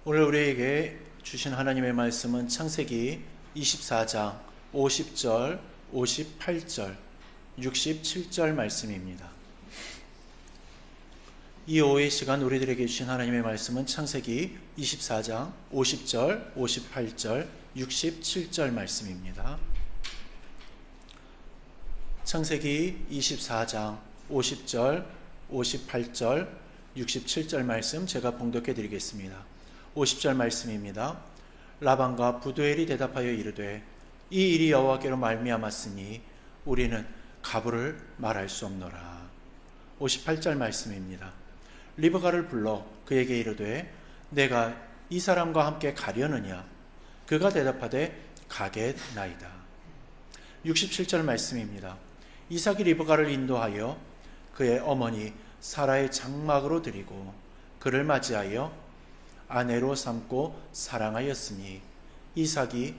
오늘 우리에게 주신 하나님의 말씀은 창세기 24장 50절, 58절, 67절 말씀입니다. 이 오후의 시간 우리들에게 주신 하나님의 말씀은 창세기 24장 50절, 58절, 67절 말씀입니다. 창세기 24장 50절, 58절, 67절 말씀 제가 봉독해 드리겠습니다. 50절 말씀입니다. 라반과 부두엘이 대답하여 이르되 이 일이 여호와께로 말미암았으니 우리는 가부를 말할 수 없노라. 58절 말씀입니다. 리브가를 불러 그에게 이르되 내가 이 사람과 함께 가려느냐? 그가 대답하되 가겠나이다. 67절 말씀입니다. 이삭이 리브가를 인도하여 그의 어머니 사라의 장막으로 드리고 그를 맞이하여 아내로 삼고 사랑하였으니 이삭이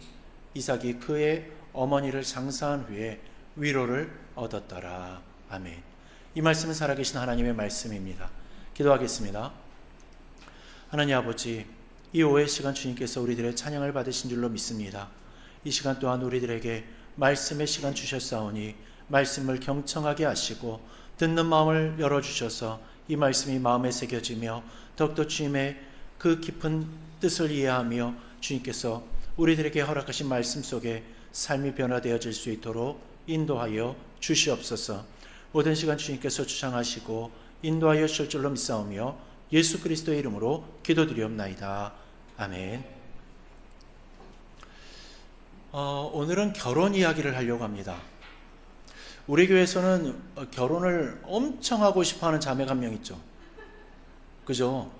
그의 어머니를 장사한 후에 위로를 얻었더라. 아멘. 이 말씀은 살아계신 하나님의 말씀입니다. 기도하겠습니다. 하나님 아버지, 이 오후의 시간 주님께서 우리들의 찬양을 받으신 줄로 믿습니다. 이 시간 또한 우리들에게 말씀의 시간 주셨사오니 말씀을 경청하게 하시고 듣는 마음을 열어주셔서 이 말씀이 마음에 새겨지며 더욱더 주님의 그 깊은 뜻을 이해하며 주님께서 우리들에게 허락하신 말씀 속에 삶이 변화되어질 수 있도록 인도하여 주시옵소서. 모든 시간 주님께서 주장하시고 인도하여 주실 줄로 믿사오며 예수 그리스도의 이름으로 기도드리옵나이다. 아멘. 오늘은 결혼 이야기를 하려고 합니다. 우리 교회에서는 결혼을 엄청 하고 싶어하는 자매가 한 명 있죠. 그죠?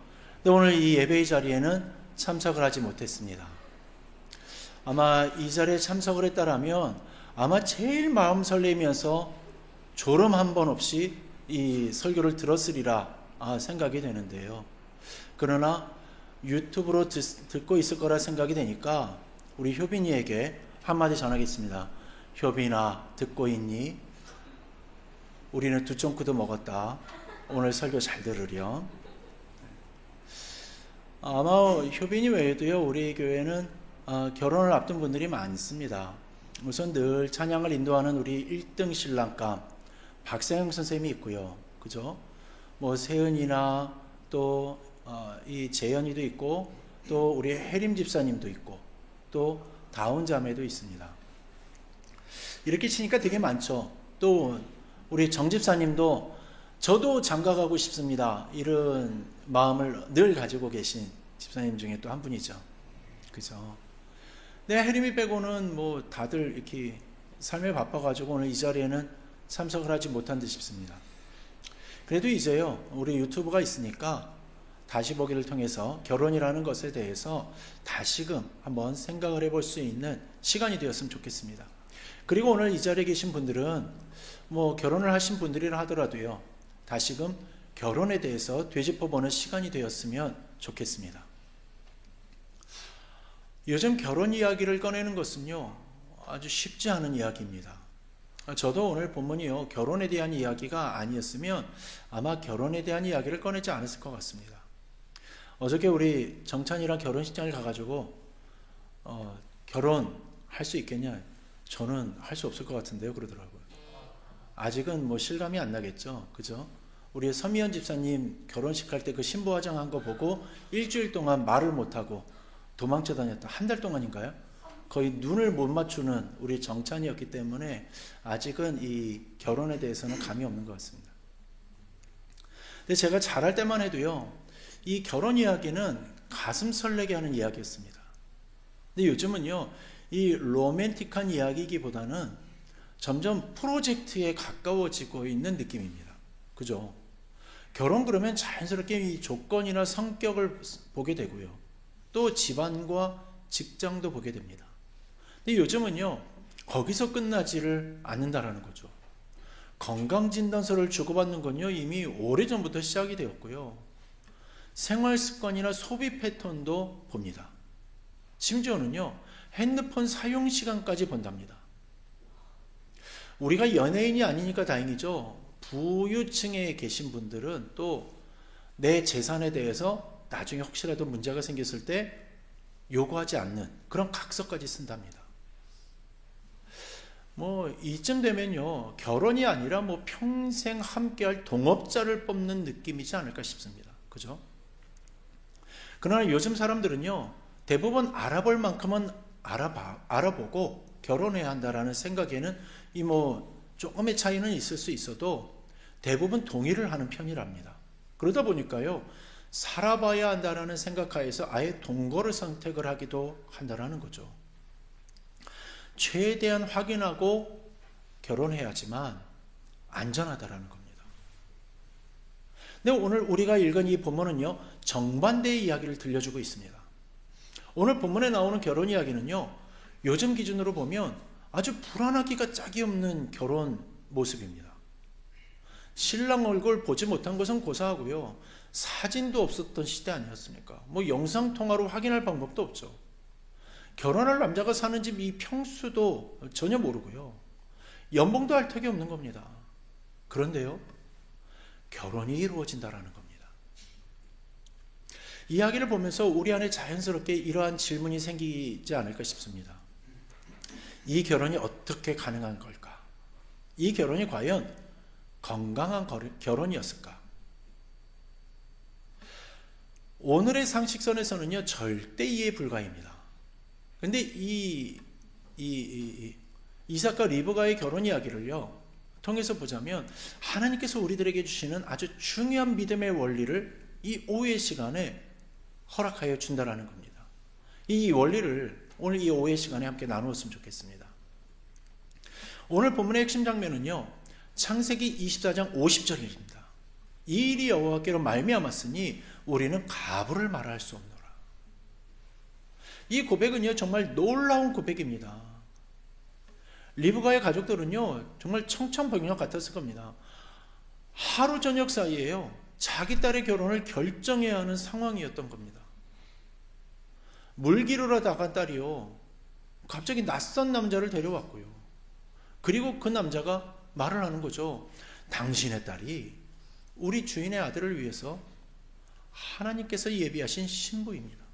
근데 오늘 이 예배의 자리에는 참석을 하지 못했습니다. 아마 이 자리에 참석을 했다라면 아마 제일 마음 설레면서 졸음 한 번 없이 이 설교를 들었으리라 생각이 되는데요. 그러나 유튜브로 듣고 있을 거라 생각이 되니까 우리 효빈이에게 한마디 전하겠습니다. 효빈아, 듣고 있니? 우리는 두 쫑크도 먹었다. 오늘 설교 잘 들으렴. 아마 효빈이 외에도요, 우리 교회는 결혼을 앞둔 분들이 많습니다. 우선 늘 찬양을 인도하는 우리 1등 신랑감 박세영 선생님이 있고요. 그죠? 뭐 세은이나 또 이 재현이도 있고 또 우리 혜림 집사님도 있고 또 다운 자매도 있습니다. 이렇게 치니까 되게 많죠. 또 우리 정 집사님도 저도 장가가고 싶습니다. 이런 마음을 늘 가지고 계신 집사님 중에 또 한 분이죠. 그죠? 네, 혜림이 빼고는 뭐 다들 이렇게 삶에 바빠가지고 오늘 이 자리에는 참석을 하지 못한 듯 싶습니다. 그래도 이제요, 우리 유튜브가 있으니까 다시 보기를 통해서 결혼이라는 것에 대해서 다시금 한번 생각을 해볼 수 있는 시간이 되었으면 좋겠습니다. 그리고 오늘 이 자리에 계신 분들은 뭐 결혼을 하신 분들이라 하더라도요, 다시금 결혼에 대해서 되짚어보는 시간이 되었으면 좋겠습니다. 요즘 결혼 이야기를 꺼내는 것은요, 아주 쉽지 않은 이야기입니다. 저도 오늘 본문이요, 결혼에 대한 이야기가 아니었으면 아마 결혼에 대한 이야기를 꺼내지 않았을 것 같습니다. 어저께 우리 정찬이랑 결혼식장을 가가지고 결혼할 수 있겠냐? 저는 할 수 없을 것 같은데요, 그러더라고요. 아직은 뭐 실감이 안 나겠죠, 그죠? 우리 서미연 집사님 결혼식 할 때 그 신부 화장한 거 보고 일주일 동안 말을 못하고 도망쳐 다녔다. 한 달 동안인가요? 거의 눈을 못 맞추는 우리 정찬이었기 때문에 아직은 이 결혼에 대해서는 감이 없는 것 같습니다. 근데 제가 잘할 때만 해도요, 이 결혼 이야기는 가슴 설레게 하는 이야기였습니다. 근데 요즘은요, 이 로맨틱한 이야기이기보다는 점점 프로젝트에 가까워지고 있는 느낌입니다. 그죠? 결혼 그러면 자연스럽게 이 조건이나 성격을 보게 되고요. 또 집안과 직장도 보게 됩니다. 근데 요즘은요, 거기서 끝나지를 않는다라는 거죠. 건강진단서를 주고받는 건요, 이미 오래전부터 시작이 되었고요. 생활습관이나 소비 패턴도 봅니다. 심지어는요, 핸드폰 사용 시간까지 본답니다. 우리가 연예인이 아니니까 다행이죠. 부유층에 계신 분들은 또 내 재산에 대해서 나중에 혹시라도 문제가 생겼을 때 요구하지 않는 그런 각서까지 쓴답니다. 이쯤 되면요, 결혼이 아니라 평생 함께할 동업자를 뽑는 느낌이지 않을까 싶습니다. 그죠? 그러나 요즘 사람들은요, 대부분 알아볼 만큼은 알아보고 결혼해야 한다라는 생각에는 조금의 차이는 있을 수 있어도 대부분 동의를 하는 편이랍니다. 그러다 보니까요, 살아봐야 한다라는 생각하에서 아예 동거를 선택을 하기도 한다라는 거죠. 최대한 확인하고 결혼해야지만 안전하다라는 겁니다. 근데 오늘 우리가 읽은 이 본문은요, 정반대의 이야기를 들려주고 있습니다. 오늘 본문에 나오는 결혼 이야기는요, 요즘 기준으로 보면 아주 불안하기가 짝이 없는 결혼 모습입니다. 신랑 얼굴 보지 못한 것은 고사하고요, 사진도 없었던 시대 아니었습니까? 영상통화로 확인할 방법도 없죠. 결혼할 남자가 사는 집 이 평수도 전혀 모르고요, 연봉도 알 턱이 없는 겁니다. 그런데요, 결혼이 이루어진다라는 겁니다. 이야기를 보면서 우리 안에 자연스럽게 이러한 질문이 생기지 않을까 싶습니다. 이 결혼이 어떻게 가능한 걸까? 이 결혼이 과연 건강한 결혼이었을까? 오늘의 상식선에서는요, 절대 이해 불가입니다. 근데 이삭과 리브가의 결혼 이야기를요, 통해서 보자면 하나님께서 우리들에게 주시는 아주 중요한 믿음의 원리를 이 오후의 시간에 허락하여 준다라는 겁니다. 이 원리를 오늘 이 오후의 시간에 함께 나누었으면 좋겠습니다. 오늘 본문의 핵심 장면은요, 창세기 24장 50절입니다. 이 일이 여호와께로 말미암았으니 우리는 가부를 말할 수 없노라. 이 고백은요, 정말 놀라운 고백입니다. 리브가의 가족들은요, 정말 청천벽력 같았을 겁니다. 하루 저녁 사이에요, 자기 딸의 결혼을 결정해야 하는 상황이었던 겁니다. 물기르러 나간 딸이요, 갑자기 낯선 남자를 데려왔고요, 그리고 그 남자가 말을 하는 거죠. 당신의 딸이 우리 주인의 아들을 위해서 하나님께서 예비하신 신부입니다.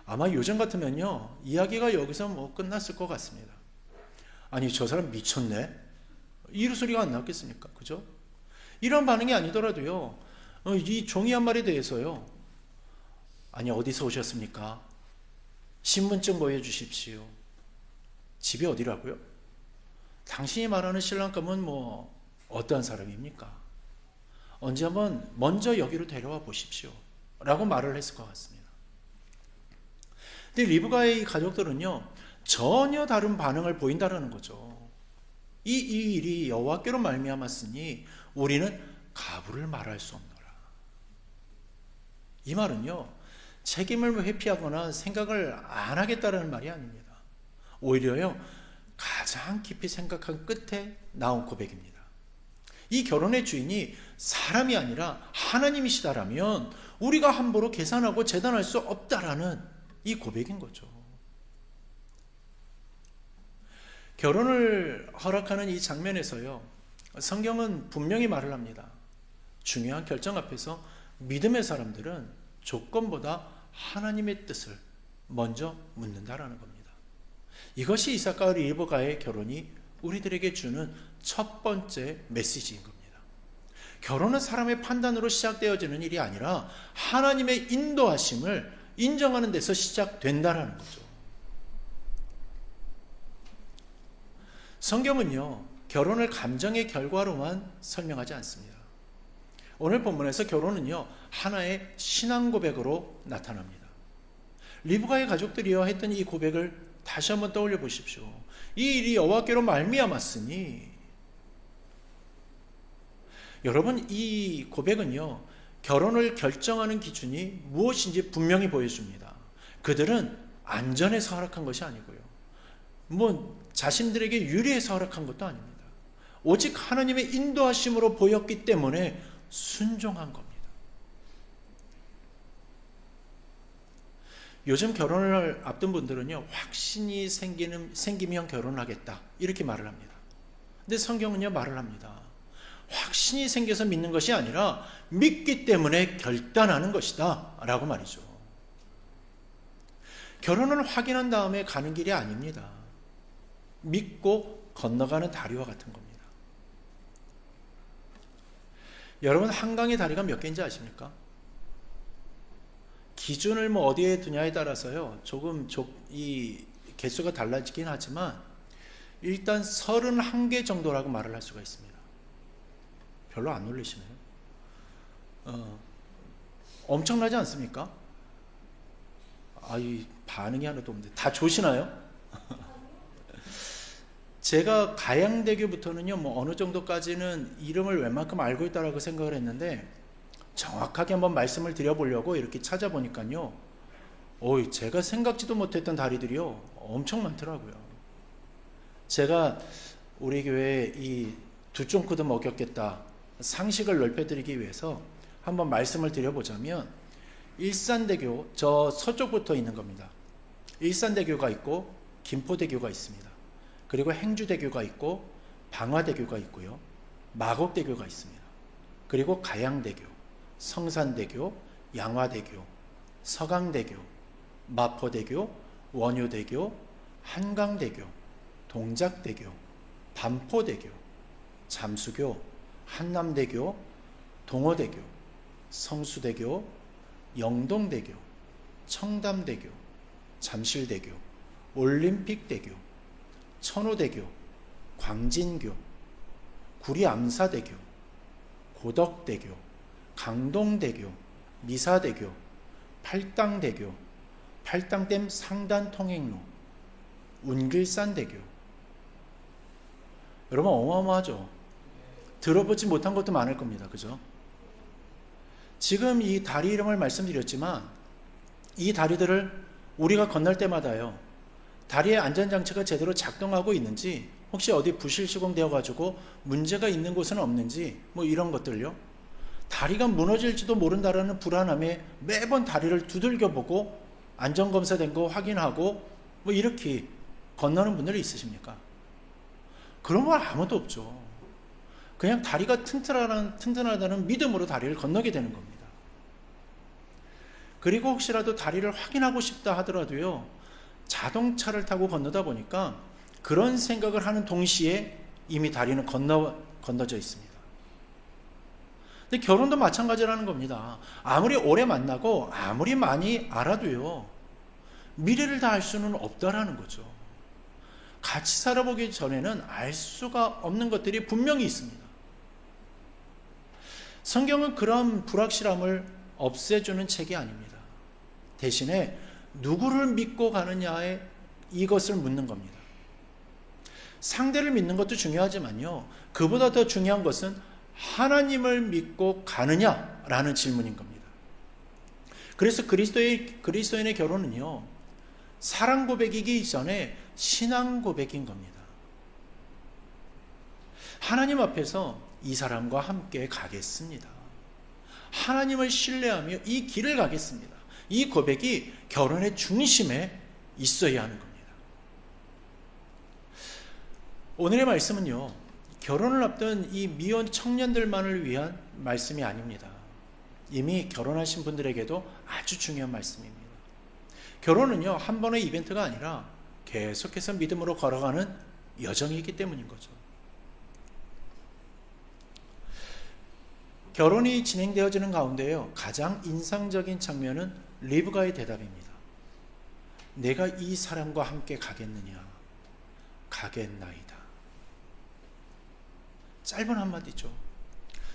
아마 요즘 같으면요, 이야기가 여기서 끝났을 것 같습니다. 아니, 저 사람 미쳤네? 이런 소리가 안 나왔겠습니까? 그죠? 이런 반응이 아니더라도요, 이 종이 한 마리에 대해서요, 아니, 어디서 오셨습니까? 신분증 보여주십시오. 집이 어디라고요? 당신이 말하는 신랑감은 어떠한 사람입니까? 언제 한번 먼저 여기로 데려와 보십시오. 라고 말을 했을 것 같습니다. 근데 리브가의 가족들은요, 전혀 다른 반응을 보인다라는 거죠. 이 일이 여호와께로 말미암았으니 우리는 가부를 말할 수 없노라. 이 말은요, 책임을 회피하거나 생각을 안 하겠다라는 말이 아닙니다. 오히려요, 가장 깊이 생각한 끝에 나온 고백입니다. 이 결혼의 주인이 사람이 아니라 하나님이시다라면 우리가 함부로 계산하고 재단할 수 없다라는 이 고백인 거죠. 결혼을 허락하는 이 장면에서요, 성경은 분명히 말을 합니다. 중요한 결정 앞에서 믿음의 사람들은 조건보다 하나님의 뜻을 먼저 묻는다라는 겁니다. 이것이 이삭과 리브가의 결혼이 우리들에게 주는 첫 번째 메시지인 겁니다. 결혼은 사람의 판단으로 시작되어지는 일이 아니라 하나님의 인도하심을 인정하는 데서 시작된다라는 거죠. 성경은요, 결혼을 감정의 결과로만 설명하지 않습니다. 오늘 본문에서 결혼은요, 하나의 신앙 고백으로 나타납니다. 리브가의 가족들이요 했던 이 고백을 다시 한번 떠올려 보십시오. 이 일이 여호와께로 말미암았으니, 여러분, 이 고백은요, 결혼을 결정하는 기준이 무엇인지 분명히 보여줍니다. 그들은 안전해서 허락한 것이 아니고요, 자신들에게 유리해서 허락한 것도 아닙니다. 오직 하나님의 인도하심으로 보였기 때문에 순종한 겁니다. 요즘 결혼을 앞둔 분들은요, 확신이 생기면 결혼하겠다 이렇게 말을 합니다. 근데 성경은요, 말을 합니다. 확신이 생겨서 믿는 것이 아니라 믿기 때문에 결단하는 것이다 라고 말이죠. 결혼은 확인한 다음에 가는 길이 아닙니다. 믿고 건너가는 다리와 같은 겁니다. 여러분, 한강의 다리가 몇 개인지 아십니까? 기준을 어디에 두냐에 따라서요, 조금 이 개수가 달라지긴 하지만 일단 31개 정도라고 말을 할 수가 있습니다. 별로 안 놀리시네요. 엄청나지 않습니까? 이 반응이 하나도 없는데 다 조시나요? 제가 가양대교부터는요, 어느 정도까지는 이름을 웬만큼 알고 있다라고 생각을 했는데, 정확하게 한번 말씀을 드려보려고 이렇게 찾아보니까요, 제가 생각지도 못했던 다리들이요, 엄청 많더라고요. 제가 우리 교회에 이 두쫑크도 먹였겠다 상식을 넓혀드리기 위해서 한번 말씀을 드려보자면, 일산대교, 저 서쪽부터 있는 겁니다. 일산대교가 있고 김포대교가 있습니다. 그리고 행주대교가 있고 방화대교가 있고요, 마곡대교가 있습니다. 그리고 가양대교, 성산대교, 양화대교, 서강대교, 마포대교, 원효대교, 한강대교, 동작대교, 반포대교, 잠수교, 한남대교, 동호대교, 성수대교, 영동대교, 청담대교, 잠실대교, 올림픽대교, 천호대교, 광진교, 구리암사대교, 고덕대교, 강동대교, 미사대교, 팔당대교, 팔당댐 상단 통행로, 운길산대교. 여러분, 어마어마하죠? 들어보지 못한 것도 많을 겁니다. 그죠? 지금 이 다리 이름을 말씀드렸지만, 이 다리들을 우리가 건널 때마다요, 다리의 안전장치가 제대로 작동하고 있는지, 혹시 어디 부실 시공되어 가지고 문제가 있는 곳은 없는지, 이런 것들요, 다리가 무너질지도 모른다라는 불안함에 매번 다리를 두들겨 보고 안전검사된 거 확인하고 이렇게 건너는 분들이 있으십니까? 그런 건 아무도 없죠. 그냥 다리가 튼튼하다는 믿음으로 다리를 건너게 되는 겁니다. 그리고 혹시라도 다리를 확인하고 싶다 하더라도요, 자동차를 타고 건너다 보니까 그런 생각을 하는 동시에 이미 다리는 건너져 있습니다. 근데 결혼도 마찬가지라는 겁니다. 아무리 오래 만나고 아무리 많이 알아도요, 미래를 다 알 수는 없다라는 거죠. 같이 살아보기 전에는 알 수가 없는 것들이 분명히 있습니다. 성경은 그런 불확실함을 없애주는 책이 아닙니다. 대신에 누구를 믿고 가느냐에 이것을 묻는 겁니다. 상대를 믿는 것도 중요하지만요, 그보다 더 중요한 것은 하나님을 믿고 가느냐라는 질문인 겁니다. 그래서 그리스도인의 결혼은요, 사랑 고백이기 전에 신앙 고백인 겁니다. 하나님 앞에서 이 사람과 함께 가겠습니다. 하나님을 신뢰하며 이 길을 가겠습니다. 이 고백이 결혼의 중심에 있어야 하는 겁니다. 오늘의 말씀은요, 결혼을 앞둔 이 미혼 청년들만을 위한 말씀이 아닙니다. 이미 결혼하신 분들에게도 아주 중요한 말씀입니다. 결혼은요, 한 번의 이벤트가 아니라 계속해서 믿음으로 걸어가는 여정이기 때문인 거죠. 결혼이 진행되어지는 가운데요, 가장 인상적인 장면은 리브가의 대답입니다. 내가 이 사람과 함께 가겠느냐? 가겠나이다. 짧은 한마디죠.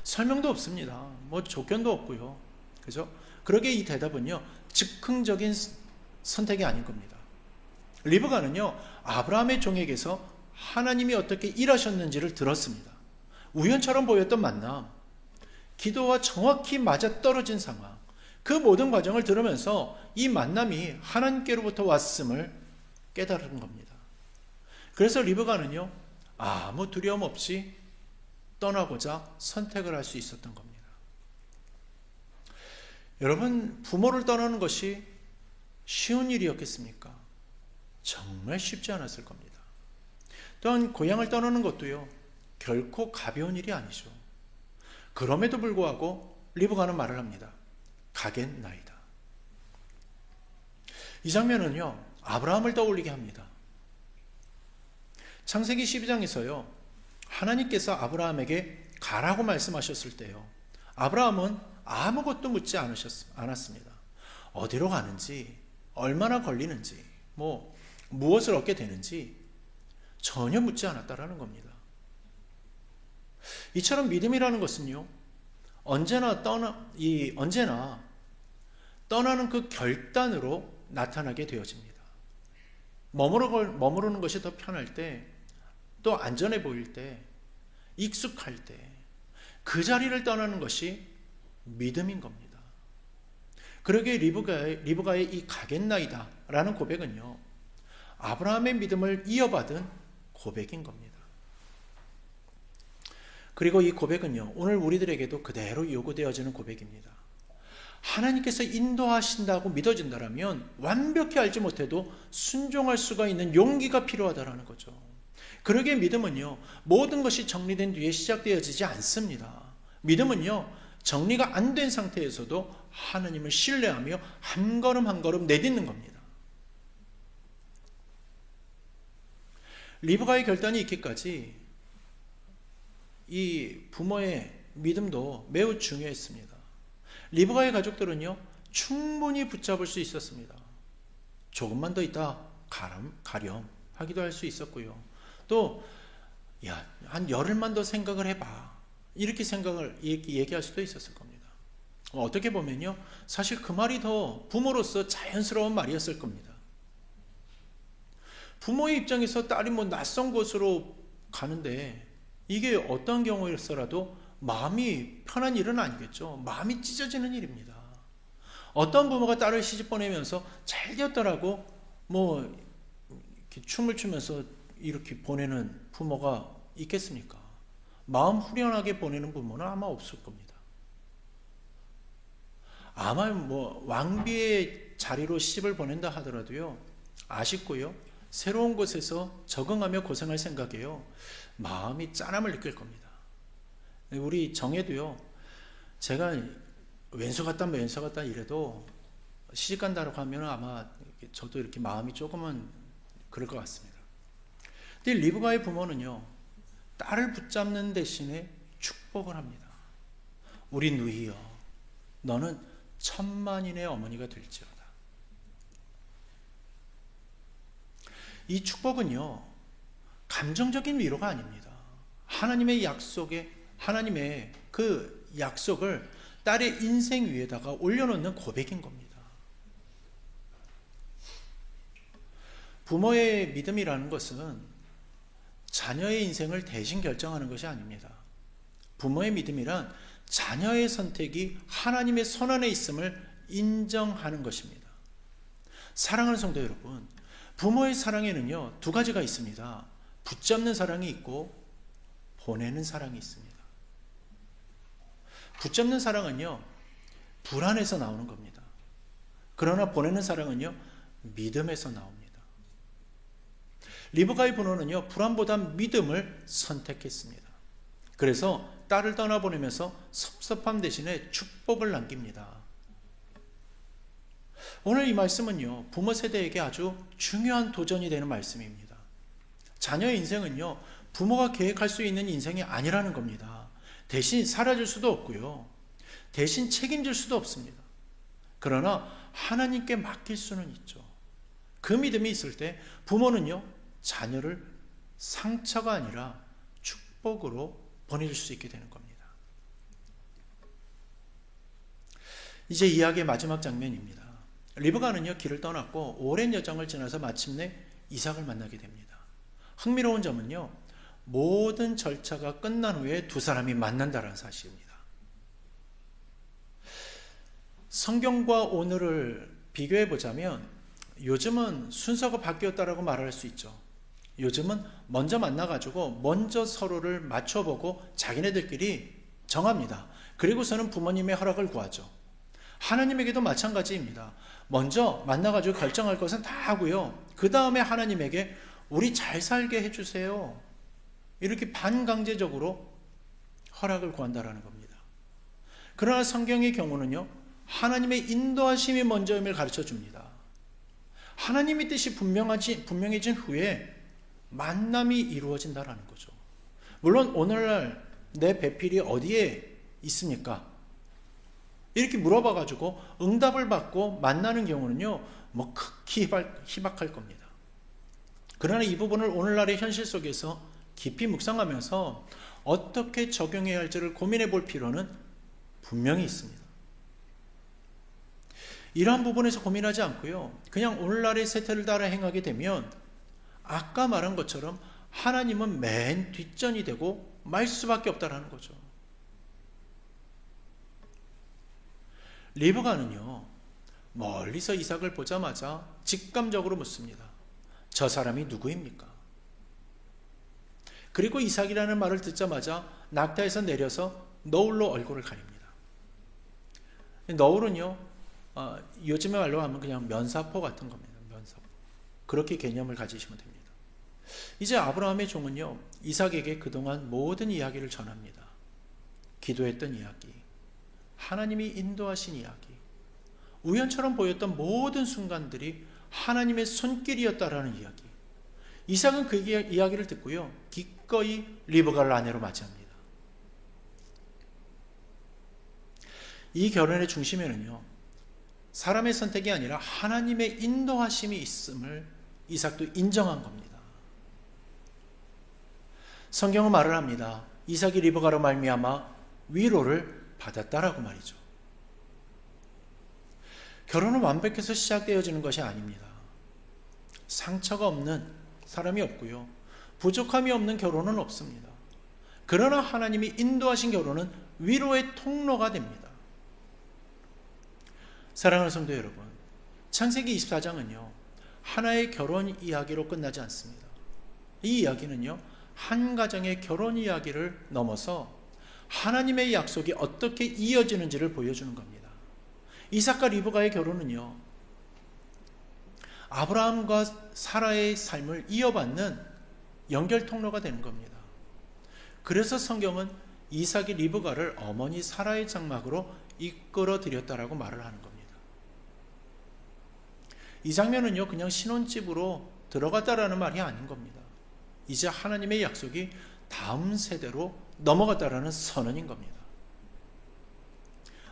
설명도 없습니다. 조건도 없고요. 그죠? 그러게 이 대답은요, 즉흥적인 선택이 아닌 겁니다. 리브가는요, 아브라함의 종에게서 하나님이 어떻게 일하셨는지를 들었습니다. 우연처럼 보였던 만남, 기도와 정확히 맞아떨어진 상황, 그 모든 과정을 들으면서 이 만남이 하나님께로부터 왔음을 깨달은 겁니다. 그래서 리브가는요, 아무 두려움 없이 떠나고자 선택을 할 수 있었던 겁니다. 여러분, 부모를 떠나는 것이 쉬운 일이었겠습니까? 정말 쉽지 않았을 겁니다. 또한 고향을 떠나는 것도요, 결코 가벼운 일이 아니죠. 그럼에도 불구하고 리브가는 말을 합니다. 가겠나이다. 이 장면은요, 아브라함을 떠올리게 합니다. 창세기 12장에서요, 하나님께서 아브라함에게 가라고 말씀하셨을 때요, 아브라함은 아무것도 묻지 않았습니다. 어디로 가는지, 얼마나 걸리는지, 무엇을 얻게 되는지 전혀 묻지 않았다라는 겁니다. 이처럼 믿음이라는 것은요, 언제나 떠나는 그 결단으로 나타나게 되어집니다. 머무르는 것이 더 편할 때, 또 안전해 보일 때, 익숙할 때, 그 자리를 떠나는 것이 믿음인 겁니다. 그러기에 리브가의 이 가겠나이다 라는 고백은요, 아브라함의 믿음을 이어받은 고백인 겁니다. 그리고 이 고백은요, 오늘 우리들에게도 그대로 요구되어지는 고백입니다. 하나님께서 인도하신다고 믿어진다면 완벽히 알지 못해도 순종할 수가 있는 용기가 필요하다라는 거죠. 그러기에 믿음은요, 모든 것이 정리된 뒤에 시작되어지지 않습니다. 믿음은요, 정리가 안 된 상태에서도 하나님을 신뢰하며 한 걸음 한 걸음 내딛는 겁니다. 리브가의 결단이 있기까지 이 부모의 믿음도 매우 중요했습니다. 리브가의 가족들은요, 충분히 붙잡을 수 있었습니다. 조금만 더 있다 가렴 하기도 할 수 있었고요. 또 한 열흘만 더 생각을 해봐, 이렇게 얘기할 수도 있었을 겁니다. 어떻게 보면요, 사실 그 말이 더 부모로서 자연스러운 말이었을 겁니다. 부모의 입장에서 딸이 낯선 곳으로 가는데 이게 어떤 경우였어라도 마음이 편한 일은 아니겠죠. 마음이 찢어지는 일입니다. 어떤 부모가 딸을 시집 보내면서 잘 되었다라고 이렇게 춤을 추면서 이렇게 보내는 부모가 있겠습니까? 마음 후련하게 보내는 부모는 아마 없을 겁니다. 아마 왕비의 자리로 시집을 보낸다 하더라도요, 아쉽고요, 새로운 곳에서 적응하며 고생할 생각에요, 마음이 짠함을 느낄 겁니다. 우리 정혜도요, 제가 왼수 같다 이래도 시집 간다고 하면 아마 저도 이렇게 마음이 조금은 그럴 것 같습니다. 근데 리브가의 부모는요, 딸을 붙잡는 대신에 축복을 합니다. 우리 누이여, 너는 천만인의 어머니가 될지어다. 이 축복은요, 감정적인 위로가 아닙니다. 하나님의 그 약속을 딸의 인생 위에다가 올려놓는 고백인 겁니다. 부모의 믿음이라는 것은 자녀의 인생을 대신 결정하는 것이 아닙니다. 부모의 믿음이란 자녀의 선택이 하나님의 손 안에 있음을 인정하는 것입니다. 사랑하는 성도 여러분, 부모의 사랑에는요, 두 가지가 있습니다. 붙잡는 사랑이 있고 보내는 사랑이 있습니다. 붙잡는 사랑은요, 불안에서 나오는 겁니다. 그러나 보내는 사랑은요, 믿음에서 나옵니다. 리브가의 부모는요, 불안보다 믿음을 선택했습니다. 그래서 딸을 떠나보내면서 섭섭함 대신에 축복을 남깁니다. 오늘 이 말씀은요, 부모 세대에게 아주 중요한 도전이 되는 말씀입니다. 자녀의 인생은요, 부모가 계획할 수 있는 인생이 아니라는 겁니다. 대신 살아줄 수도 없고요, 대신 책임질 수도 없습니다. 그러나 하나님께 맡길 수는 있죠. 그 믿음이 있을 때 부모는요, 자녀를 상처가 아니라 축복으로 보내줄 수 있게 되는 겁니다. 이제 이야기의 마지막 장면입니다. 리브가는요, 길을 떠났고 오랜 여정을 지나서 마침내 이삭을 만나게 됩니다. 흥미로운 점은요, 모든 절차가 끝난 후에 두 사람이 만난다는 사실입니다. 성경과 오늘을 비교해 보자면 요즘은 순서가 바뀌었다라고 말할 수 있죠. 요즘은 먼저 만나가지고 먼저 서로를 맞춰보고 자기네들끼리 정합니다. 그리고서는 부모님의 허락을 구하죠. 하나님에게도 마찬가지입니다. 먼저 만나가지고 결정할 것은 다 하고요, 그 다음에 하나님에게 우리 잘 살게 해주세요, 이렇게 반강제적으로 허락을 구한다라는 겁니다. 그러나 성경의 경우는요, 하나님의 인도하심이 먼저임을 가르쳐 줍니다. 하나님의 뜻이 분명해진 후에 만남이 이루어진다라는 거죠. 물론 오늘날 내 배필이 어디에 있습니까? 이렇게 물어봐가지고 응답을 받고 만나는 경우는요, 뭐 극히 희박할 겁니다. 그러나 이 부분을 오늘날의 현실 속에서 깊이 묵상하면서 어떻게 적용해야 할지를 고민해 볼 필요는 분명히 있습니다. 이러한 부분에서 고민하지 않고요, 그냥 오늘날의 세태를 따라 행하게 되면 아까 말한 것처럼 하나님은 맨 뒷전이 되고 말 수밖에 없다라는 거죠. 리브가는요, 멀리서 이삭을 보자마자 직감적으로 묻습니다. 저 사람이 누구입니까? 그리고 이삭이라는 말을 듣자마자 낙타에서 내려서 너울로 얼굴을 가립니다. 너울은요, 요즘의 말로 하면 그냥 면사포 같은 겁니다. 면사포. 그렇게 개념을 가지시면 됩니다. 이제 아브라함의 종은요, 이삭에게 그동안 모든 이야기를 전합니다. 기도했던 이야기, 하나님이 인도하신 이야기, 우연처럼 보였던 모든 순간들이 하나님의 손길이었다라는 이야기. 이삭은 그 이야기를 듣고요, 기꺼이 리브가를 아내로 맞이합니다. 이 결혼의 중심에는요, 사람의 선택이 아니라 하나님의 인도하심이 있음을 이삭도 인정한 겁니다. 성경은 말을 합니다. 이삭이 리브가로 말미암아 위로를 받았다라고 말이죠. 결혼은 완벽해서 시작되어지는 것이 아닙니다. 상처가 없는 사람이 없고요, 부족함이 없는 결혼은 없습니다. 그러나 하나님이 인도하신 결혼은 위로의 통로가 됩니다. 사랑하는 성도 여러분, 창세기 24장은요 하나의 결혼 이야기로 끝나지 않습니다. 이 이야기는요 한 가정의 결혼 이야기를 넘어서 하나님의 약속이 어떻게 이어지는지를 보여주는 겁니다. 이삭과 리브가의 결혼은요, 아브라함과 사라의 삶을 이어받는 연결 통로가 되는 겁니다. 그래서 성경은 이삭이 리브가를 어머니 사라의 장막으로 이끌어 들였다라고 말을 하는 겁니다. 이 장면은요, 그냥 신혼집으로 들어갔다라는 말이 아닌 겁니다. 이제 하나님의 약속이 다음 세대로 넘어갔다라는 선언인 겁니다.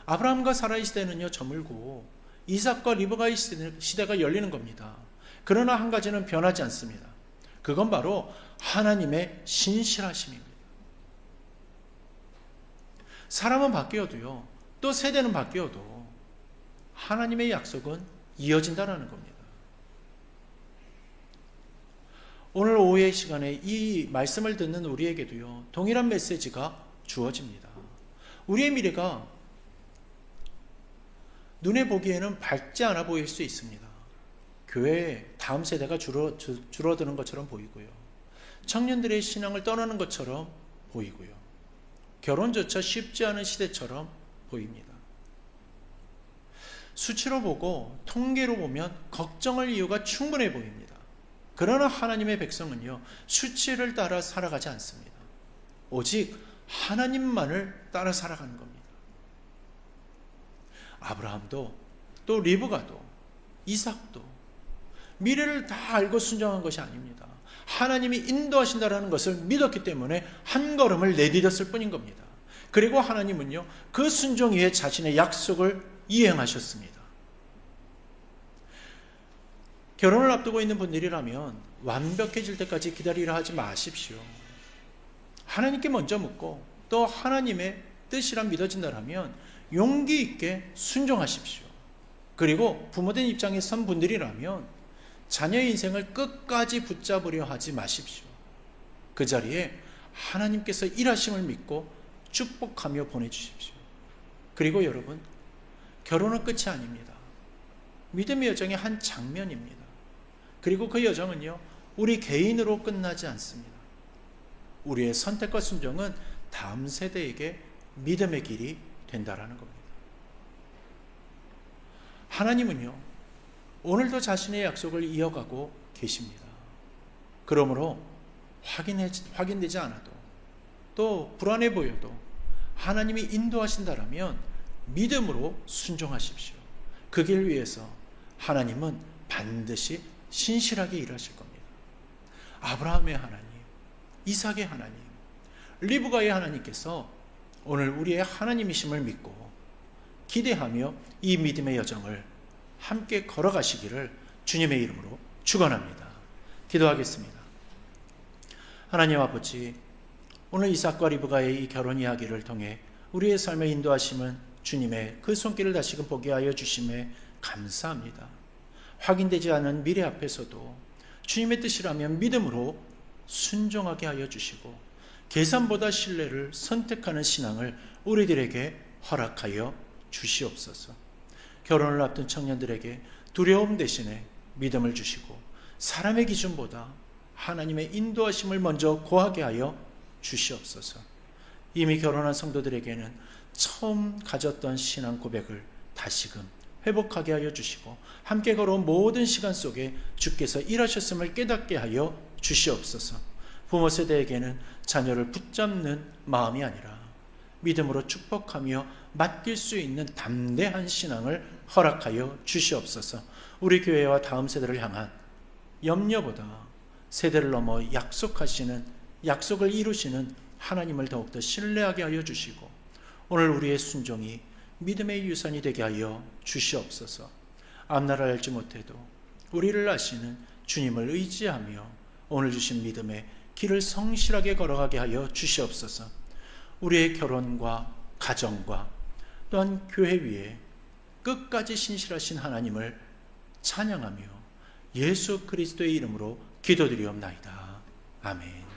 아브라함과 사라의 시대는요 저물고 이삭과 리브가의 시대가 열리는 겁니다. 그러나 한 가지는 변하지 않습니다. 그건 바로 하나님의 신실하심입니다. 사람은 바뀌어도요, 또 세대는 바뀌어도 하나님의 약속은 이어진다는 겁니다. 오늘 오후의 시간에 이 말씀을 듣는 우리에게도요 동일한 메시지가 주어집니다. 우리의 미래가 눈에 보기에는 밝지 않아 보일 수 있습니다. 교회에 다음 세대가 줄어드는 것처럼 보이고요, 청년들의 신앙을 떠나는 것처럼 보이고요, 결혼조차 쉽지 않은 시대처럼 보입니다. 수치로 보고 통계로 보면 걱정할 이유가 충분해 보입니다. 그러나 하나님의 백성은요 수치를 따라 살아가지 않습니다. 오직 하나님만을 따라 살아가는 겁니다. 아브라함도 또 리브가도 이삭도 미래를 다 알고 순종한 것이 아닙니다. 하나님이 인도하신다는 것을 믿었기 때문에 한 걸음을 내디뎠을 뿐인 겁니다. 그리고 하나님은요 그 순종 위에 자신의 약속을 이행하셨습니다. 결혼을 앞두고 있는 분들이라면 완벽해질 때까지 기다리라 하지 마십시오. 하나님께 먼저 묻고 또 하나님의 뜻이란 믿어진다면 용기 있게 순종하십시오. 그리고 부모된 입장에 선 분들이라면 자녀의 인생을 끝까지 붙잡으려 하지 마십시오. 그 자리에 하나님께서 일하심을 믿고 축복하며 보내주십시오. 그리고 여러분, 결혼은 끝이 아닙니다. 믿음의 여정의 한 장면입니다. 그리고 그 여정은요 우리 개인으로 끝나지 않습니다. 우리의 선택과 순종은 다음 세대에게 믿음의 길이 된다라는 겁니다. 하나님은요 오늘도 자신의 약속을 이어가고 계십니다. 그러므로 확인되지 않아도 또 불안해 보여도 하나님이 인도하신다라면 믿음으로 순종하십시오. 그 길 위해서 하나님은 반드시 신실하게 일하실 겁니다. 아브라함의 하나님, 이삭의 하나님, 리브가의 하나님께서 오늘 우리의 하나님이심을 믿고 기대하며 이 믿음의 여정을 함께 걸어가시기를 주님의 이름으로 축원합니다. 기도하겠습니다. 하나님 아버지, 오늘 이삭과 리브가의 이 결혼 이야기를 통해 우리의 삶의 인도하심은 주님의 그 손길을 다시금 보게 하여 주심에 감사합니다. 확인되지 않은 미래 앞에서도 주님의 뜻이라면 믿음으로 순종하게 하여 주시고 계산보다 신뢰를 선택하는 신앙을 우리들에게 허락하여 주시옵소서. 결혼을 앞둔 청년들에게 두려움 대신에 믿음을 주시고 사람의 기준보다 하나님의 인도하심을 먼저 고하게 하여 주시옵소서. 이미 결혼한 성도들에게는 처음 가졌던 신앙 고백을 다시금 회복하게 하여 주시고 함께 걸어온 모든 시간 속에 주께서 일하셨음을 깨닫게 하여 주시옵소서. 부모 세대에게는 자녀를 붙잡는 마음이 아니라 믿음으로 축복하며 맡길 수 있는 담대한 신앙을 허락하여 주시옵소서. 우리 교회와 다음 세대를 향한 염려보다 세대를 넘어 약속을 이루시는 하나님을 더욱더 신뢰하게 하여 주시고 오늘 우리의 순종이 믿음의 유산이 되게 하여 주시옵소서. 앞날을 알지 못해도 우리를 아시는 주님을 의지하며 오늘 주신 믿음의 길을 성실하게 걸어가게 하여 주시옵소서. 우리의 결혼과 가정과 또한 교회 위에 끝까지 신실하신 하나님을 찬양하며 예수 그리스도의 이름으로 기도드리옵나이다. 아멘.